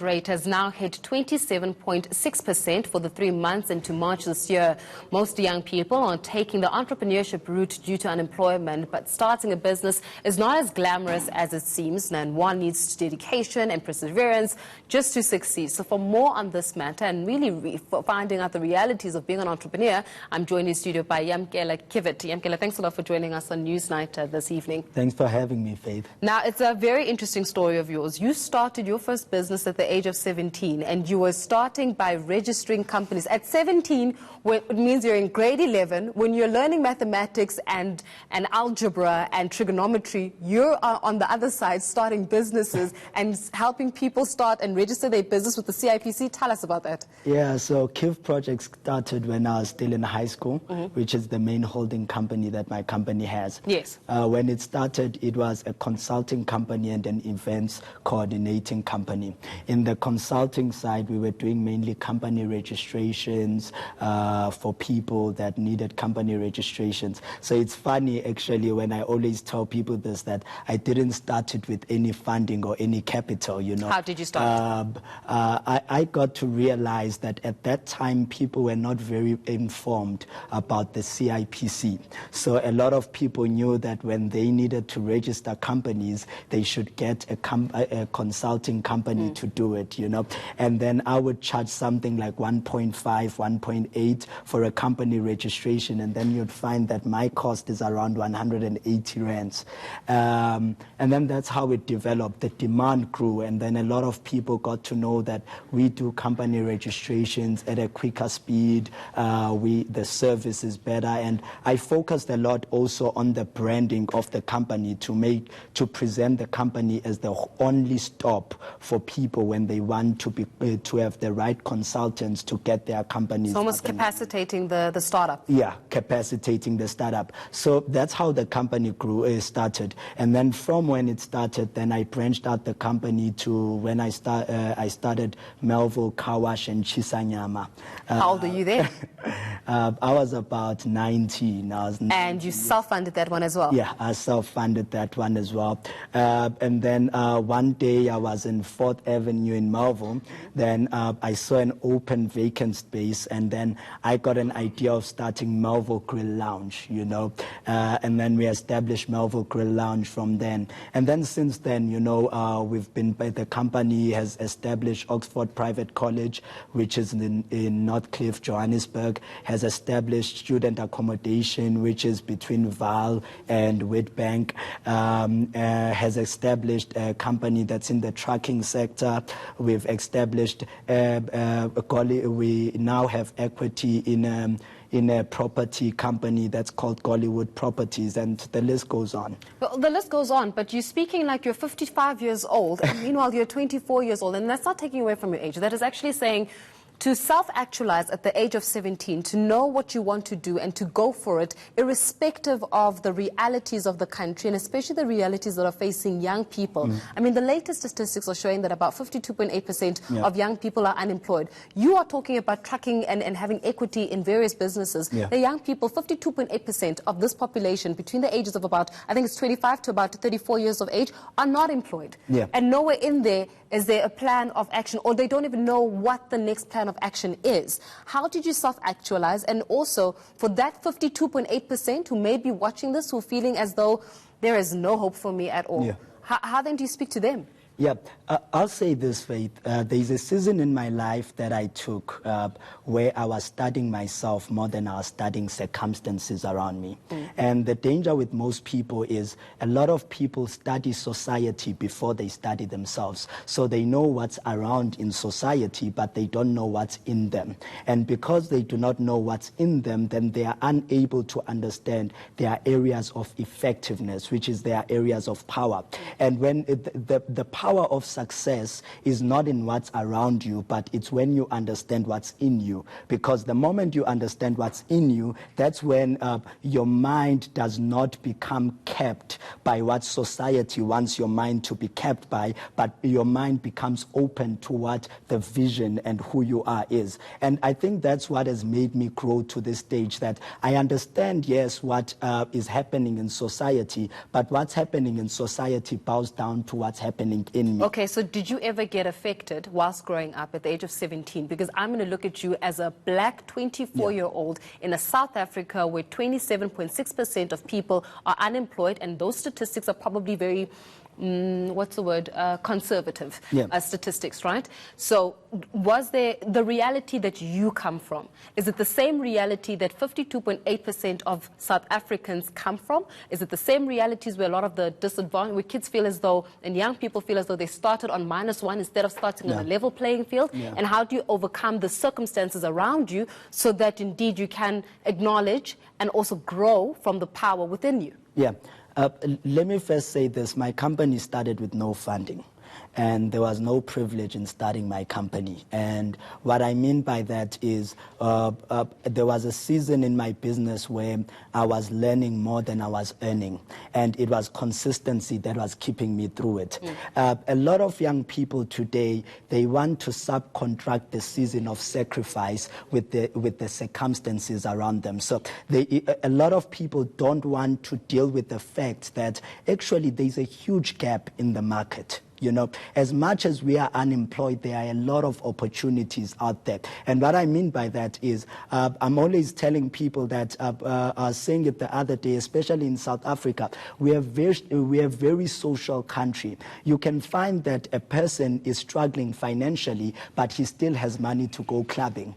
Rate has now hit 27.6% for the 3 months into March this year. Most young people are taking the entrepreneurship route due to unemployment, but starting a business is not as glamorous as it seems, and one needs dedication and perseverance just to succeed. So for more on this matter and really finding out the realities of being an entrepreneur, I'm joined in studio by Kiviet. Yamkela, thanks a lot for joining us on Newsnight this evening. Thanks for having me, Faith. Now, it's a very interesting story of yours. You started your first business at the age of 17, and you were starting by registering companies. At 17, it means you're in grade 11. When you're learning mathematics and algebra and trigonometry, you're on the other side starting businesses and helping people start and register their business with the CIPC. Tell us about that. Yeah, so Kiv Project started when I was still in high school, which is the main holding company that my company has. Yes. When it started, it was a consulting company and an events coordinating company. In the consulting side, we were doing mainly company registrations for people that needed company registrations. So it's funny, actually, when I always tell people this, that I didn't start it with any funding or any capital, you know. How did you start? I got to realize that at that time, people were not very informed about the CIPC. So a lot of people knew that when they needed to register companies, they should get a consulting company to do it, you know. And then I would charge something like 1.5, 1.8 for a company registration, and then you'd find that my cost is around 180 rands. And then that's how it developed. The demand grew, and then a lot of people got to know that we do company registrations at a quicker speed. The service is better, and I focused a lot also on the branding of the company to present the company as the only stop for people when they want to have the right consultants to get their companies. It's almost capacitating the startup. Yeah, capacitating the startup. So that's how the company started. And then from when it started, then I branched out the company to when I started Melville Car Wash and Chisanyama. How old are you then? I was about 19. And you self-funded that one as well? Yeah, I self-funded that one as well. And then one day I was in 4th Avenue in Melville. Then I saw an open vacant space, and then I got an idea of starting Melville Grill Lounge, you know. And then we established Melville Grill Lounge from then. And then since then, you know, the company has established Oxford Private College, which is in North Cliff, Johannesburg, has established student accommodation, which is between Vaal and Witbank, has established a company that's in the trucking sector. We've established we now have equity in a property company that's called Gollywood Properties, and the list goes on. Well, the list goes on, but you're speaking like you're 55 years old, and meanwhile you're 24 years old, and that's not taking away from your age. That is actually saying to self-actualize at the age of 17, to know what you want to do and to go for it, irrespective of the realities of the country, and especially the realities that are facing young people. I mean, the latest statistics are showing that about 52.8% of young people are unemployed. You are talking about trucking and having equity in various businesses. The young people, 52.8% of this population between the ages of about, I think it's 25 to about 34 years of age, are not employed. And nowhere in there is there a plan of action, or they don't even know what the next plan of action is. How did you self-actualize? And also, for that 52.8% who may be watching this, who are feeling as though there is no hope for me at all, how then do you speak to them? Yeah, I'll say this, Faith. There's a season in my life that I took where I was studying myself more than I was studying circumstances around me. And the danger with most people is a lot of people study society before they study themselves. So they know what's around in society, but they don't know what's in them. And because they do not know what's in them, then they are unable to understand their areas of effectiveness, which is their areas of power. And when the power of success is not in what's around you, but it's when you understand what's in you. Because the moment you understand what's in you, that's when your mind does not become kept by what society wants your mind to be kept by, but your mind becomes open to what the vision and who you are is. And I think that's what has made me grow to this stage, that I understand, yes, what is happening in society, but what's happening in society bows down to what's happening in in me. Okay, so did you ever get affected whilst growing up at the age of 17? Because I'm going to look at you as a black 24-year-old in a South Africa where 27.6% of people are unemployed, and those statistics are probably very conservative statistics, right? So was there the reality that you come from? Is it the same reality that 52.8% of South Africans come from? Is it the same realities where a lot of the disadvantaged, where kids feel as though, and young people feel as though they started on -1 instead of starting on a level playing field? And how do you overcome the circumstances around you so that indeed you can acknowledge and also grow from the power within you? Let me first say this. My company started with no funding, and there was no privilege in starting my company. And what I mean by that is there was a season in my business where I was learning more than I was earning, and it was consistency that was keeping me through it. A lot of young people today, they want to subcontract the season of sacrifice with the circumstances around them. So a lot of people don't want to deal with the fact that actually there's a huge gap in the market. You know, as much as we are unemployed, there are a lot of opportunities out there. And what I mean by that is I'm always telling people that, I was saying it the other day, especially in South Africa, we are a very social country. You can find that a person is struggling financially, but he still has money to go clubbing.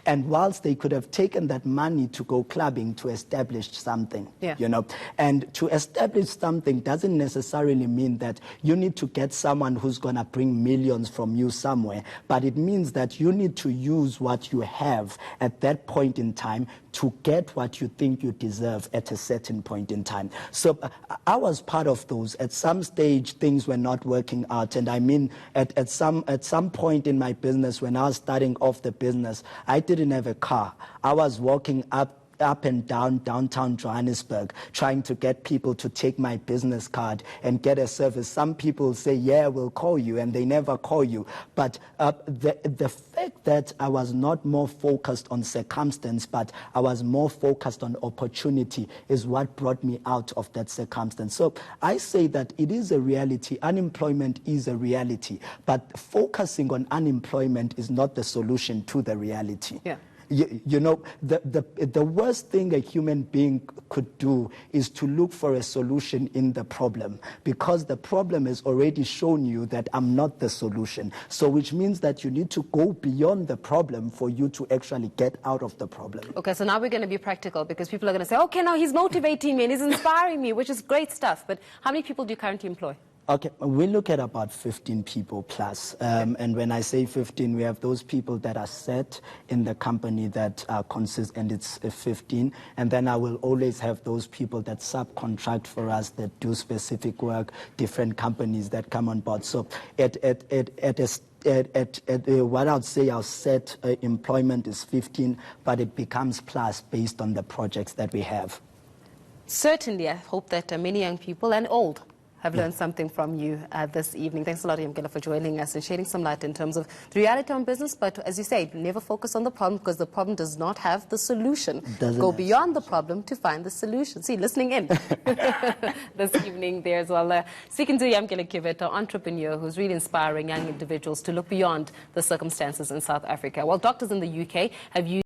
And whilst they could have taken that money to go clubbing to establish something, you know, and to establish something doesn't necessarily mean that you need to get someone who's going to bring millions from you somewhere, but it means that you need to use what you have at that point in time to get what you think you deserve at a certain point in time. So I was part of those. At some stage, things were not working out. And I mean, at some point in my business, when I was starting off the business, I didn't have a car. I was walking up and down downtown Johannesburg trying to get people to take my business card and get a service. Some people say, yeah, we'll call you, and they never call you. But the fact that I was not more focused on circumstance, but I was more focused on opportunity is what brought me out of that circumstance. So I say that it is a reality. Unemployment is a reality, but focusing on unemployment is not the solution to the reality. You know, the worst thing a human being could do is to look for a solution in the problem, because the problem has already shown you that I'm not the solution. So which means that you need to go beyond the problem for you to actually get out of the problem. Okay, so now we're going to be practical, because people are going to say, okay, now he's motivating me and he's inspiring me, which is great stuff. But how many people do you currently employ? Okay, we look at about 15 people plus. And when I say 15, we have those people that are set in the company that consist, and it's 15. And then I will always have those people that subcontract for us, that do specific work, different companies that come on board. So what I'd say our set employment is 15, but it becomes plus based on the projects that we have. Certainly, I hope that many young people and old have learned something from you this evening. Thanks a lot, eNCA, for joining us and shedding some light in terms of the reality on business. But as you say, never focus on the problem, because the problem does not have the solution. Go beyond the problem to find the solution. See, listening in this evening there as well. Speaking to Kiviet, an entrepreneur who's really inspiring young individuals to look beyond the circumstances in South Africa. Well, doctors in the UK have used